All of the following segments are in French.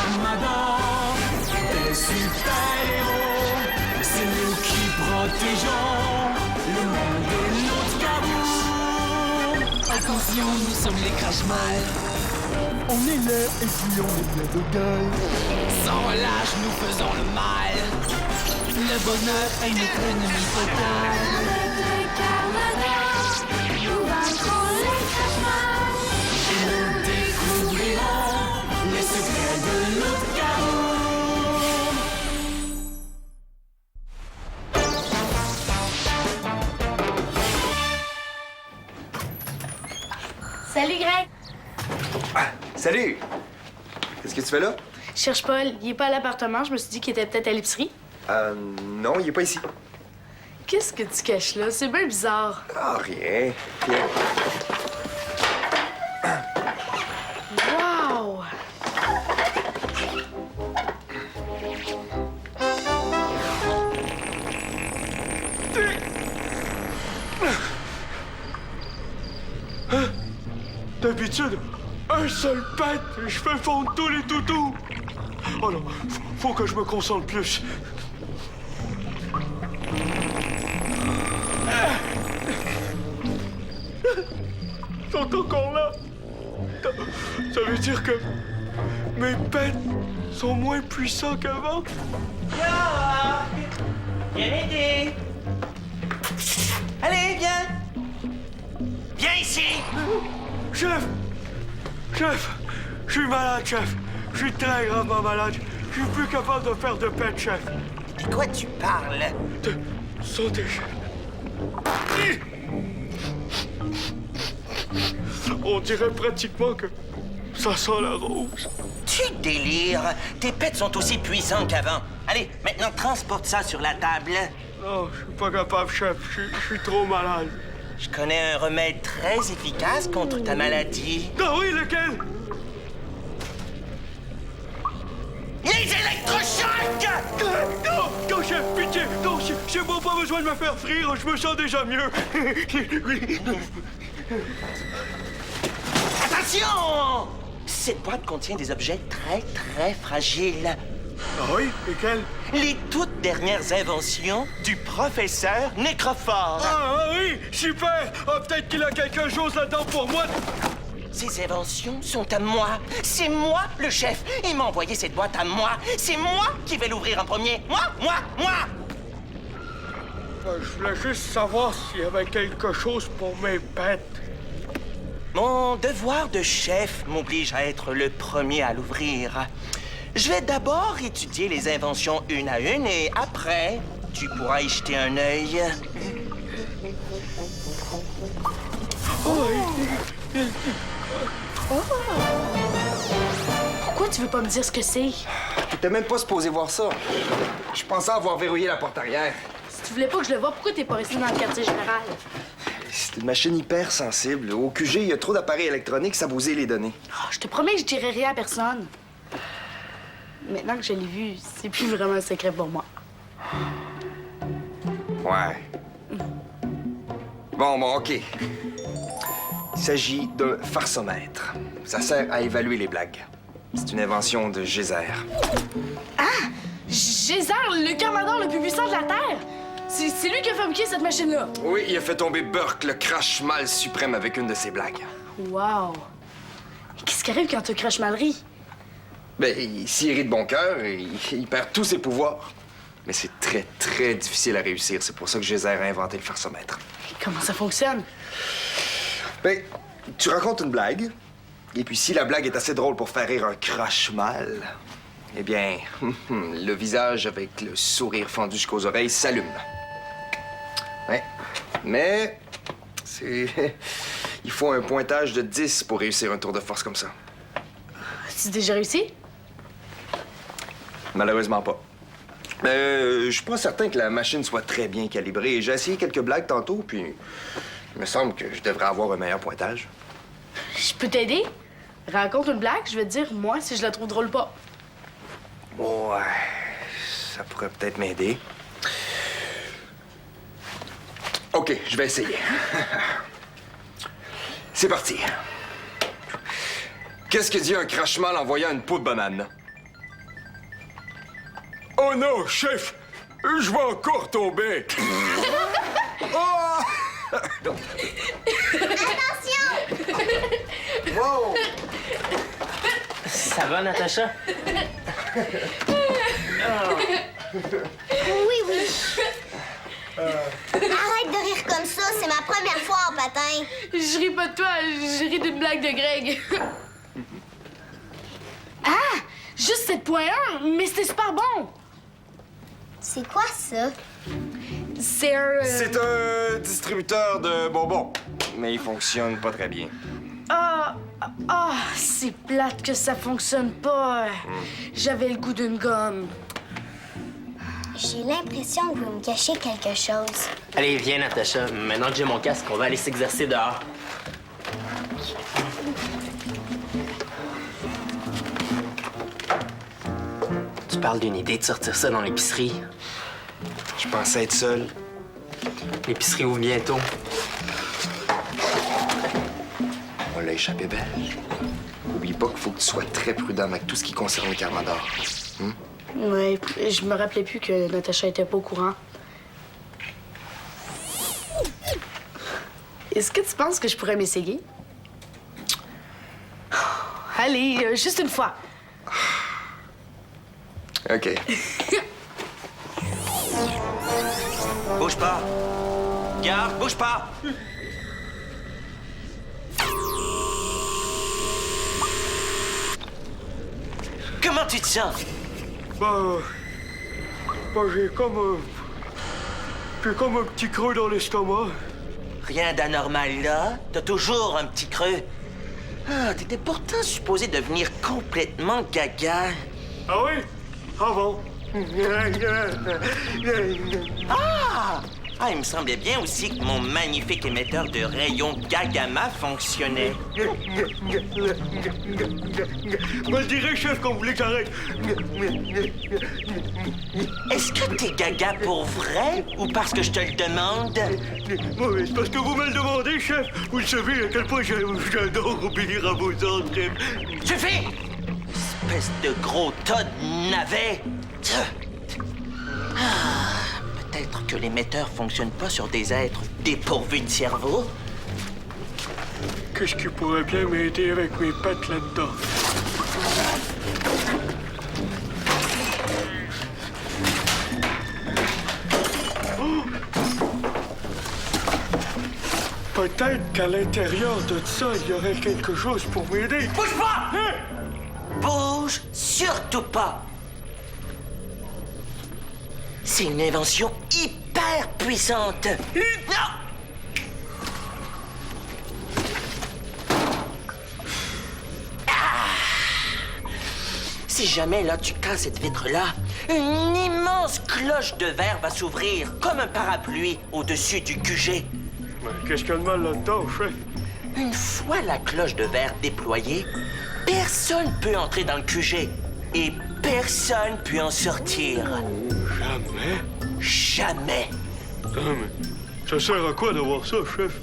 Carmadan, des super-héros, c'est nous qui protégeons le monde de notre cabout. Attention, nous sommes les Crash-Mal. On est là et puis on est plein de gueule. Sans relâche, nous faisons le mal. Le bonheur est notre ennemi total. Nous vaincrons les Crash-Mal et nous découvrirons les secrets de notre cabout. Salut, Greg. Ah, salut! Qu'est-ce que tu fais là? Je cherche Paul. Il est pas à l'appartement. Je me suis dit qu'il était peut-être à l'épicerie. Non, il est pas ici. Qu'est-ce que tu caches là? C'est bien bizarre. Ah, rien. Rien. Wow! D'habitude, un seul pet et je fais fondre tous les toutous. Oh non, faut que je me concentre plus. Ils sont encore là. Ça veut dire que mes pets sont moins puissants qu'avant. Viens m'aider! Allez, viens! Viens ici! Chef! Chef! Je suis malade, chef! Je suis très gravement malade. Je suis plus capable de faire de pet, chef. De quoi tu parles? De santé, chef. On dirait pratiquement que ça sent la rose. Tu délires! Tes pets sont aussi puissants qu'avant. Allez, maintenant transporte ça sur la table. Non, je suis pas capable, chef. Je suis trop malade. Je connais un remède très efficace contre ta maladie. Ah oui, lequel? Les électrochocs! Non, non, chef, pitié! Non, j'ai pas besoin de me faire frire, je me sens déjà mieux. Attention! Cette boîte contient des objets très, très fragiles. Ah oui, lesquels? Les toutes dernières inventions du professeur Nécrophore. Ah oui, super! Ah, peut-être qu'il a quelque chose là-dedans pour moi. Ces inventions sont à moi. C'est moi, le chef. Il m'a envoyé cette boîte à moi. C'est moi qui vais l'ouvrir en premier. Moi! Je voulais juste savoir s'il y avait quelque chose pour mes pets. Mon devoir de chef m'oblige à être le premier à l'ouvrir. Je vais d'abord étudier les inventions une à une et après, tu pourras y jeter un œil. Pourquoi tu veux pas me dire ce que c'est? T'étais même pas supposé voir ça. Je pensais avoir verrouillé la porte arrière. Si tu voulais pas que je le voie, pourquoi t'es pas resté dans le quartier général? C'est une machine hyper sensible. Au QG, il y a trop d'appareils électroniques, ça bousille les données. Oh, je te promets que je dirai rien à personne. Maintenant que je l'ai vu, c'est plus vraiment un secret pour moi. Ouais. Bon, OK. Il s'agit d'un farsomètre. Ça sert à évaluer les blagues. C'est une invention de Geyser. Geyser, le Carmadan le plus puissant de la Terre! C'est lui qui a fabriqué cette machine-là! Oui, il a fait tomber Burke, le crash-mal suprême, avec une de ses blagues. Wow! Qu'est-ce qui arrive quand tu craches mal ri? Ben, s'il rit de bon cœur, il perd tous ses pouvoirs. Mais c'est très, très difficile à réussir. C'est pour ça que Geyser a inventé le farsomètre. Comment ça fonctionne? Ben, tu racontes une blague, et puis si la blague est assez drôle pour faire rire un crash-mal, eh bien, le visage avec le sourire fendu jusqu'aux oreilles s'allume. Ouais. Mais c'est... Il faut un pointage de 10 pour réussir un tour de force comme ça. As-tu déjà réussi? Malheureusement pas. Je suis pas certain que la machine soit très bien calibrée. J'ai essayé quelques blagues tantôt, puis il me semble que je devrais avoir un meilleur pointage. Je peux t'aider? Raconte une blague, je vais te dire, moi, si je la trouve drôle ou pas. Ouais, ça pourrait peut-être m'aider. OK, je vais essayer. C'est parti. Qu'est-ce que dit un crash-mal en voyant une peau de banane? Oh non, chef! Je vais encore tomber! Wow! Ça va, Natacha? Oui, oui. Arrête de rire comme ça, c'est ma première fois en patin. Je ris pas de toi, je ris d'une blague de Greg. Ah! Juste 7.1, mais c'était super bon! C'est quoi ça? C'est un... C'est un distributeur de bonbons, mais il fonctionne pas très bien. C'est plate que ça fonctionne pas. J'avais le goût d'une gomme. J'ai l'impression que vous me cachez quelque chose. Allez, viens, Natacha. Maintenant que j'ai mon casque, on va aller s'exercer dehors. Tu parles d'une idée de sortir ça dans l'épicerie. Je pensais être seul. L'épicerie ouvre bientôt. On l'a échappé belle. Oublie pas qu'il faut que tu sois très prudent avec tout ce qui concerne le Carmador. Ouais, je me rappelais plus que Natacha était pas au courant. Est-ce que tu penses que je pourrais m'essayer? Allez, juste une fois. OK. Bouge pas. Garde, bouge pas. Comment tu te sens? J'ai comme un petit creux dans l'estomac. Rien d'anormal là. T'as toujours un petit creux. Ah, t'étais pourtant supposé devenir complètement gaga. Ah oui? Ah bon? Ah, il me semblait bien aussi que mon magnifique émetteur de rayons Gagama fonctionnait. Moi, je dirais, chef, qu'on voulait que j'arrête. Est-ce que t'es gaga pour vrai ou parce que je te le demande? Oui, c'est parce que vous me le demandez, chef. Vous le savez à quel point j'adore obéir à vos ordres. Suffit! Espèce de gros tas de navets! Peut-être que l'émetteur fonctionne pas sur des êtres dépourvus de cerveau. Qu'est-ce qui pourrait bien m'aider avec mes pattes là-dedans? Peut-être qu'à l'intérieur de ça, il y aurait quelque chose pour m'aider. Bouge pas! Bouge surtout pas! C'est une invention hyper puissante! Non! Si jamais, là, tu casses cette vitre-là, une immense cloche de verre va s'ouvrir, comme un parapluie au-dessus du QG. Qu'est-ce qu'il y a de mal là-dedans, chef? Une fois la cloche de verre déployée, personne peut entrer dans le QG et personne peut en sortir. Jamais? Jamais. Non, mais ça sert à quoi d'avoir ça, chef?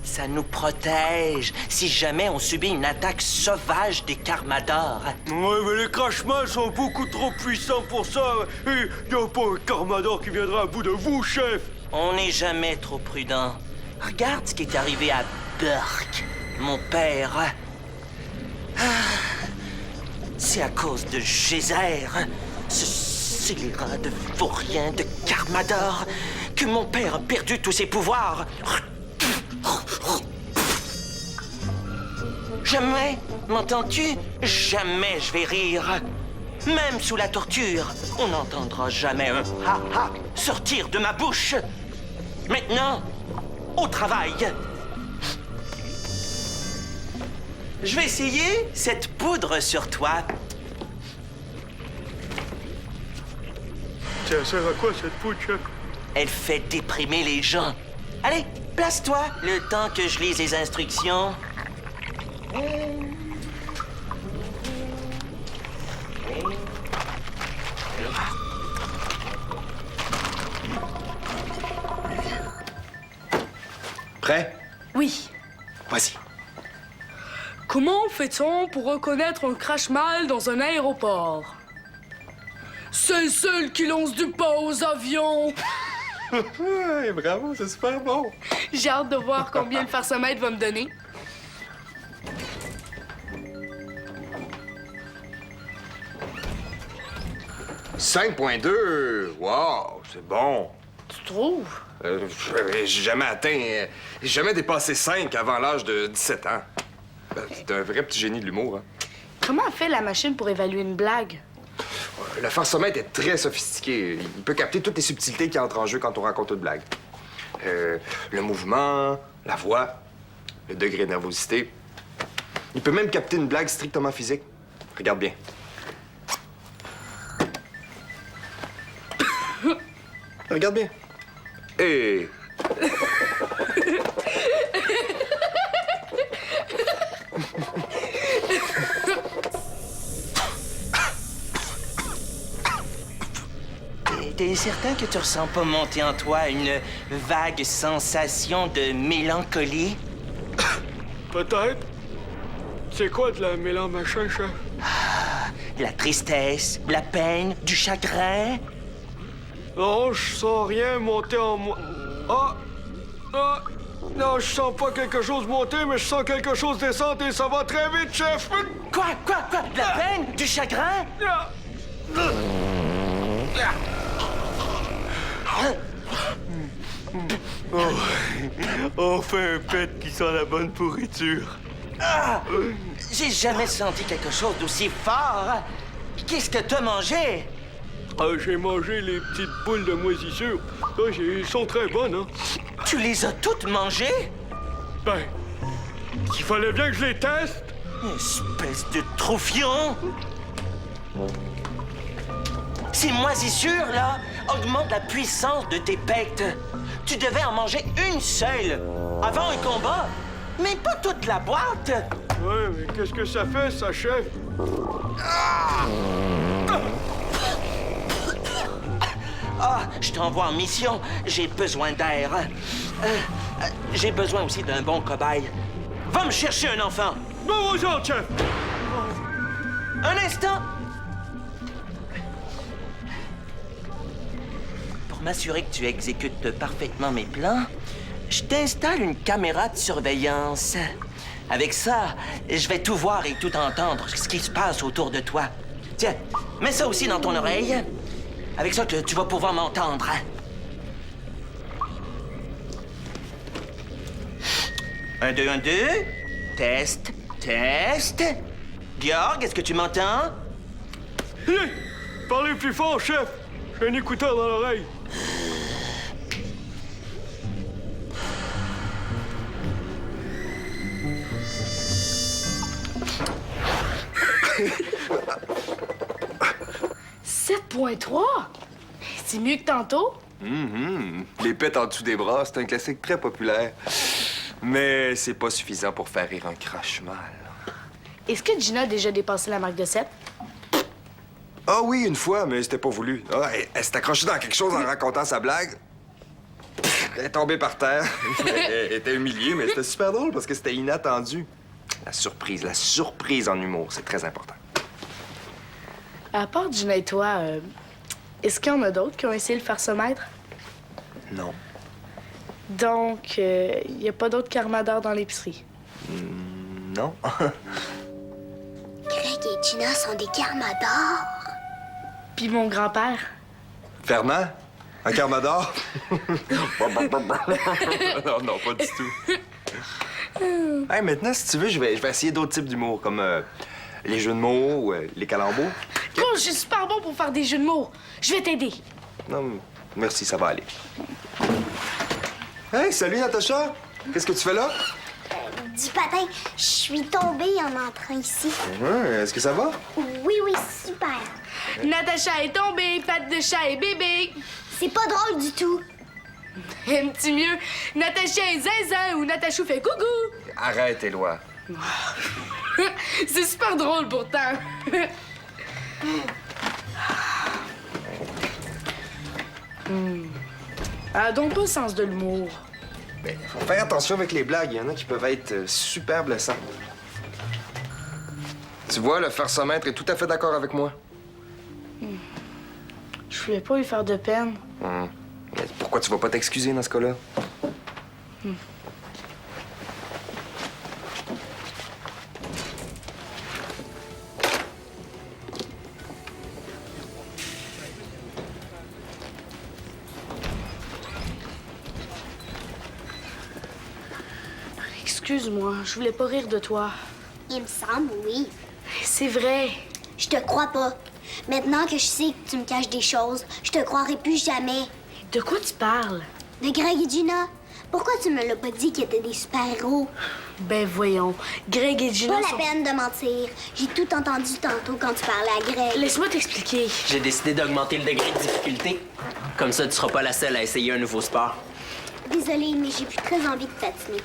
Ça nous protège si jamais on subit une attaque sauvage des Carmadors. Ouais, mais les Crashmals sont beaucoup trop puissants pour ça. Et y a pas un Carmador qui viendra à bout de vous, chef. On n'est jamais trop prudent. Regarde ce qui est arrivé à Burke, mon père. Ah, c'est à cause de Geyser, ce scélérat de vaurien de Carmador, que mon père a perdu tous ses pouvoirs. Jamais, m'entends-tu? Jamais je vais rire. Même sous la torture, on n'entendra jamais un ha-ha sortir de ma bouche. Maintenant, au travail. Je vais essayer cette poudre sur toi. Ça sert à quoi, cette poudre, chef? Elle fait déprimer les gens. Allez, place-toi le temps que je lise les instructions. Prêt? Oui. Vas-y. Comment fait-on pour reconnaître un crash mal dans un aéroport? C'est celle qui lance du pain aux avions. Ouais, bravo, c'est super bon. J'ai hâte de voir combien le farcemètre va me donner. 5.2! Wow, c'est bon. Tu trouves? J'ai jamais atteint... j'ai jamais dépassé 5 avant l'âge de 17 ans. T'es un vrai petit génie de l'humour, hein? Comment a fait la machine pour évaluer une blague? Le farcemètre est très sophistiqué. Il peut capter toutes les subtilités qui entrent en jeu quand on raconte une blague. Le mouvement, la voix, le degré de nervosité. Il peut même capter une blague strictement physique. Regarde bien. Regarde bien. Et... T'es certain que tu ressens pas monter en toi une vague sensation de mélancolie? Peut-être. C'est quoi de la mélange machin, chef? La tristesse, la peine, du chagrin? Non, je sens rien monter en moi. Ah! Ah! Non, je sens pas quelque chose monter, mais je sens quelque chose descendre et ça va très vite, chef! Quoi? De la peine? Du chagrin? Ah! Enfin un pet qui sent la bonne pourriture. Ah! J'ai jamais senti quelque chose d'aussi fort. Qu'est-ce que t'as mangé? Ah, j'ai mangé les petites boules de moisissure. Ah, elles sont très bonnes, hein? Tu les as toutes mangées? Ben, il fallait bien que je les teste. Espèce de troufion! Ces moisissures, là, augmentent la puissance de tes pectes. Tu devais en manger une seule avant un combat, mais pas toute la boîte. Ouais, mais qu'est-ce que ça fait, ça, chef? Ah, je t'envoie en mission. J'ai besoin d'air. J'ai besoin aussi d'un bon cobaye. Va me chercher un enfant. Bon, aux autres, chef! Un instant. Pour m'assurer que tu exécutes parfaitement mes plans, je t'installe une caméra de surveillance. Avec ça, je vais tout voir et tout entendre ce qui se passe autour de toi. Tiens, mets ça aussi dans ton oreille. Avec ça, tu vas pouvoir m'entendre. 1, 2, 1, 2. Test. Georg, est-ce que tu m'entends? Hé! Parlez plus fort, chef! J'ai un écouteur dans l'oreille. « 7.3? C'est mieux que tantôt? Les pets en dessous des bras, c'est un classique très populaire. Mais c'est pas suffisant pour faire rire un crache-mal. Est-ce que Gina a déjà dépassé la marque de 7? Ah oui, une fois, mais c'était pas voulu. Ah, elle s'est accrochée dans quelque chose en racontant sa blague. Elle est tombée par terre. Elle était humiliée, mais c'était super drôle parce que c'était inattendu. La surprise en humour, c'est très important. À part Gina et toi, est-ce qu'il y en a d'autres qui ont essayé le farcemètre? Non. Donc, il n'y a pas d'autres carmadeurs dans l'épicerie? Non. Greg et Gina sont des carmadors. Puis mon grand-père? Fernand? Un carmador? non, pas du tout. Hey, maintenant, si tu veux, je vais essayer d'autres types d'humour, comme les jeux de mots ou les calembours. Oh, je suis super bon pour faire des jeux de mots. Je vais t'aider. Non, merci, ça va aller. Hey, salut, Natacha! Qu'est-ce que tu fais là? Du patin, je suis tombée en entrant ici. Est-ce que ça va? Oui, super. Natacha est tombée, patte de chat et bébé. C'est pas drôle du tout. Un petit mieux, Natacha est zinzin ou Natachou fait coucou. Arrête, Éloi. C'est super drôle pourtant. Ah, donc pas le sens de l'humour. Mais faut faire attention avec les blagues. Il y en a qui peuvent être super blessants. Tu vois, le farcemètre est tout à fait d'accord avec moi. Je voulais pas lui faire de peine. Mais pourquoi tu vas pas t'excuser dans ce cas-là? Excuse-moi, je voulais pas rire de toi. Il me semble, oui. C'est vrai. Je te crois pas. Maintenant que je sais que tu me caches des choses, je te croirai plus jamais. De quoi tu parles? De Greg et Gina, pourquoi tu me l'as pas dit qu'ils étaient des super-héros? Ben voyons, Greg et Gina Pas la sont... peine de mentir. J'ai tout entendu tantôt quand tu parlais à Greg. Laisse-moi t'expliquer. J'ai décidé d'augmenter le degré de difficulté. Comme ça, tu seras pas la seule à essayer un nouveau sport. Désolée, mais j'ai plus très envie de patiner.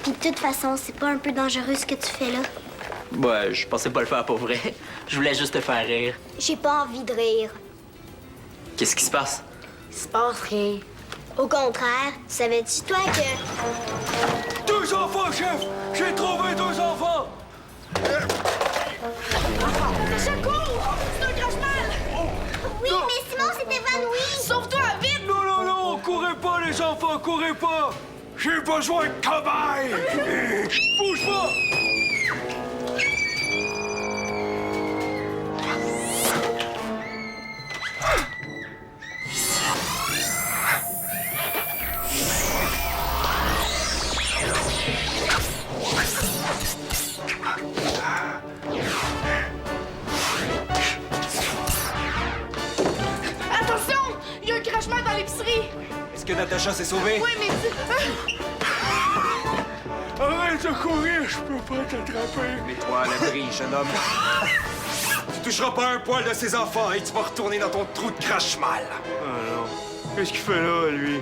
Puis de toute façon, c'est pas un peu dangereux ce que tu fais là? Ouais, je pensais pas le faire pour vrai. Je voulais juste te faire rire. J'ai pas envie de rire. Qu'est-ce qui se passe? Il se passe rien. Au contraire, savais-tu toi que... 2 enfants, chef! J'ai trouvé 2 enfants! C'est un crash-mal! Oui, mais Simon s'est évanoui! Sauve-toi, vite! Non, non, non! Courez pas, les enfants, courez pas! J'ai besoin de cobayes! Bouge pas! Attention! Il y a un crash-mal dans l'épicerie! Est-ce que Natacha s'est sauvée? Oui, mais Arrête de courir, je peux pas t'attraper! Mets-toi à l'abri, jeune homme. Tu toucheras pas un poil de ses enfants et tu vas retourner dans ton trou de crache-mal. Ah non. Qu'est-ce qu'il fait là, lui?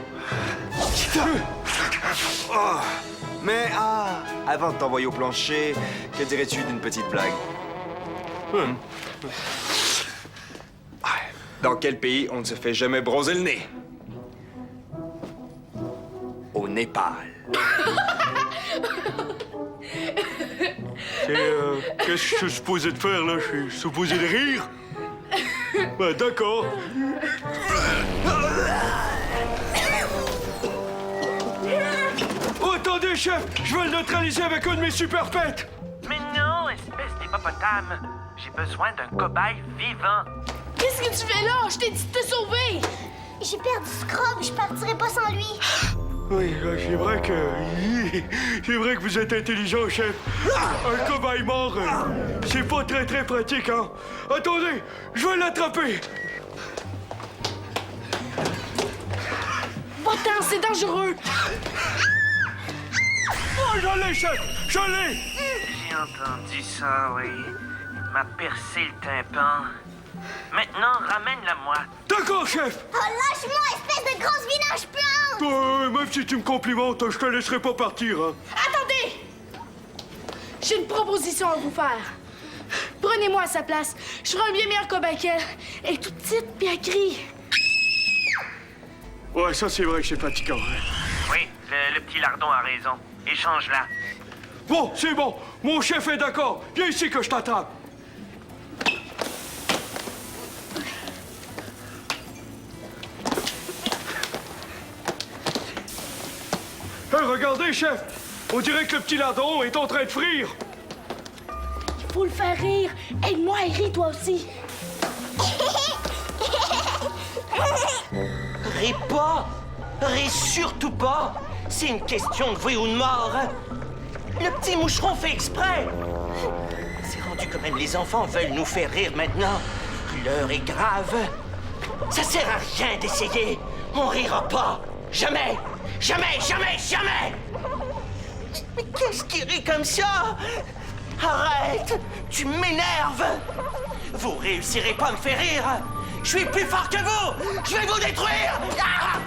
Avant de t'envoyer au plancher, que dirais-tu d'une petite blague? Dans quel pays on ne se fait jamais bronzer le nez? Au Népal. Qu'est-ce que je suis supposé de faire, là? Je suis supposé de rire? Ben, d'accord. Oh, attendez, chef! Je vais le neutraliser avec un de mes super pets! Mais non, espèce d'hippopotame. J'ai besoin d'un cobaye vivant. qu'est-ce que tu fais là? Je t'ai dit de te sauver! J'ai perdu Scrub, je partirai pas sans lui. Oui, c'est vrai que... C'est vrai que vous êtes intelligent, chef. Un cobaye mort, c'est pas très pratique, hein? Attendez, je vais l'attraper! Va-t'en, c'est dangereux! Oh, je l'ai, chef! Je l'ai! J'ai entendu ça, oui. M'a percé le tympan. Maintenant, ramène-la-moi. D'accord, chef! Oh, lâche-moi, espèce de grosse vidange puante! Même si tu me complimentes, je te laisserai pas partir, hein? Attendez! J'ai une proposition à vous faire. Prenez-moi à sa place. Je serai un bien meilleur cobaye qu'elle. Elle est toute petite, puis elle crie. Ouais, ça, c'est vrai que c'est fatigant, hein? Oui, le petit lardon a raison. Échange-la. Bon, c'est bon. Mon chef est d'accord. Viens ici que je t'attrape. Hey, regardez, chef. On dirait que le petit lardon est en train de frire. Il faut le faire rire. Aide-moi à rire, toi aussi. Ris pas! Ris surtout pas! C'est une question de vie ou de mort! Le petit moucheron fait exprès! C'est rendu que même les enfants veulent nous faire rire maintenant. L'heure est grave. Ça sert à rien d'essayer. On rira pas. Jamais! Jamais, jamais, jamais! Mais qu'est-ce qui rit comme ça? Arrête! Tu m'énerves! Vous réussirez pas à me faire rire! Je suis plus fort que vous! Je vais vous détruire! Ah!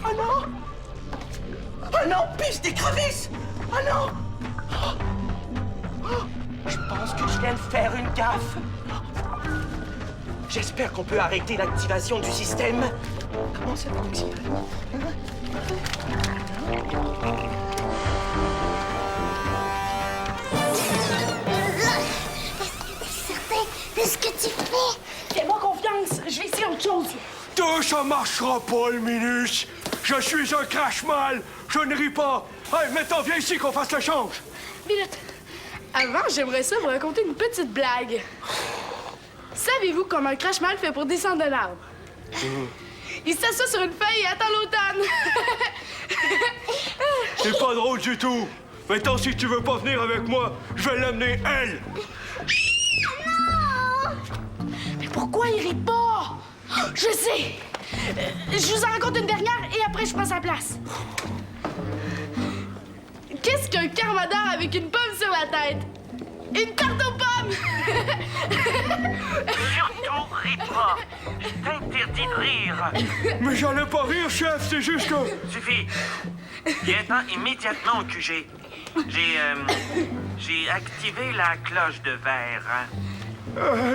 Oh non! Oh non, pisse d'écrevisse! Oh non! Oh, je pense que je viens de faire une gaffe. J'espère qu'on peut arrêter l'activation du système. Comment ça fonctionne? Est-ce que t'es certain de ce que tu fais? Non, ça marchera pas, le Minus. Je suis un crache-mal. Je ne ris pas. Hey, maintenant, viens ici qu'on fasse l'échange. Minute. Avant, j'aimerais ça vous raconter une petite blague. Savez-vous comment un crache-mal fait pour descendre d'un arbre? Il s'assoit sur une feuille et attend l'automne. C'est pas drôle du tout. Maintenant, si tu veux pas venir avec moi, je vais l'amener, elle. Mais pourquoi il rit pas? Je sais. Je vous en raconte une dernière et après, je prends sa place. Qu'est-ce qu'un carmador avec une pomme sur la tête? Une tarte aux pommes! Surtout, ris pas. Je t'interdis de rire. Mais j'allais pas rire, chef, c'est juste que... Suffit. Viens-t'en immédiatement au QG. J'ai activé la cloche de verre.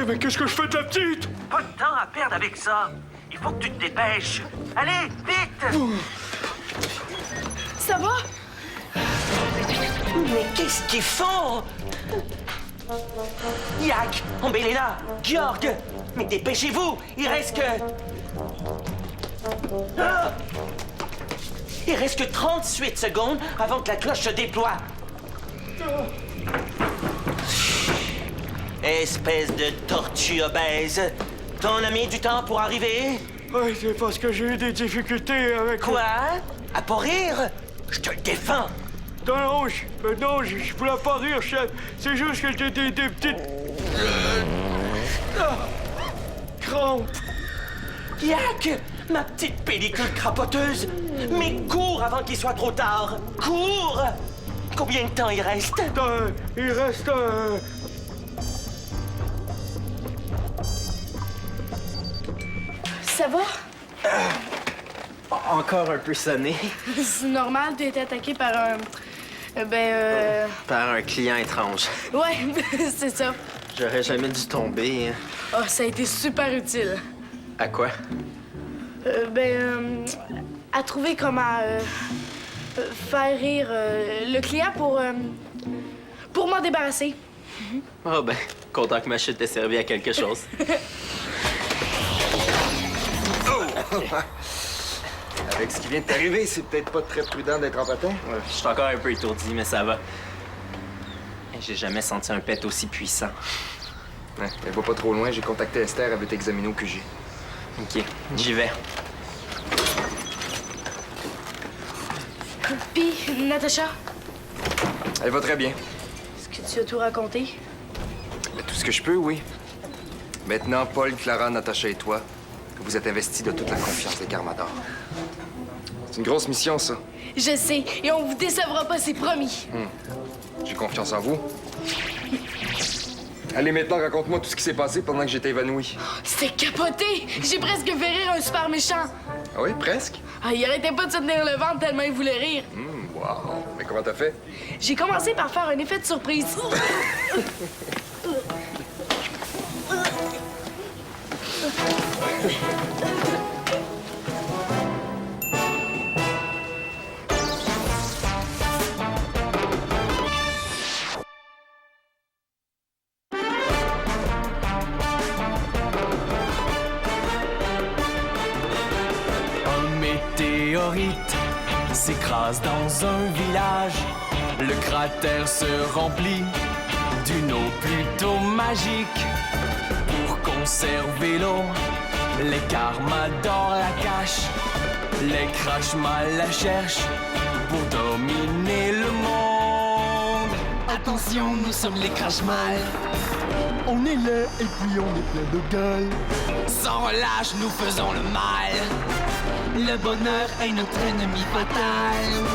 Mais qu'est-ce que je fais de la petite? Pas de temps à perdre avec ça. Il faut que tu te dépêches. Allez, vite! Ça va? Mais qu'est-ce qu'ils font? Yak, Ombelena, Georg, mais dépêchez-vous, il reste que... Ah! Il reste que 38 secondes avant que la cloche se déploie. Espèce de tortue obèse. T'en as mis du temps pour arriver? Ouais, c'est parce que j'ai eu des difficultés avec... Quoi? À pas rire? Je te le défends. Non, je voulais pas rire, chef. C'est juste que j'ai des petites... crampes. Yak, ma petite pellicule crapoteuse. Mais cours avant qu'il soit trop tard. Cours! Combien de temps il reste? Il reste... Ça va? Encore un peu sonné. C'est normal, t'as été attaqué par un... Par un client étrange. Ouais, c'est ça. J'aurais jamais dû tomber. Hein. Oh, ça a été super utile. À quoi? À trouver comment faire rire le client pour m'en débarrasser. Oh ben, content que ma chute t'ait servi à quelque chose. Avec ce qui vient de t'arriver, c'est peut-être pas très prudent d'être en patin. Je suis encore un peu étourdi, mais ça va. J'ai jamais senti un pet aussi puissant. Ouais, mais va pas trop loin, j'ai contacté Esther, elle veut t'examiner au QG. OK, j'y vais. Puis, Natacha, Elle va très bien. est-ce que tu as tout raconté? Mais tout ce que je peux, oui. Maintenant, Paul, Clara, Natacha et toi, vous êtes investis de toute la confiance des Carmador. C'est une grosse mission, ça. Je sais, et on vous décevra pas, c'est promis. J'ai confiance en vous. Allez, maintenant, raconte-moi tout ce qui s'est passé pendant que j'étais évanoui. C'était capoté! J'ai presque fait rire un super méchant. Ah oui, presque? Ah, il arrêtait pas de se tenir le ventre tellement il voulait rire. Wow. Mais comment t'as fait? J'ai commencé par faire un effet de surprise. Un météorite s'écrase dans un village. Le cratère se remplit d'une eau plutôt magique. Pour conserver l'eau, les Carmador la cachent. Les Crashmal la cherchent pour dominer le monde. Attention, nous sommes les Crashmal. On est là et puis on est plein de gueule. Sans relâche, nous faisons le mal. Le bonheur est notre ennemi fatal.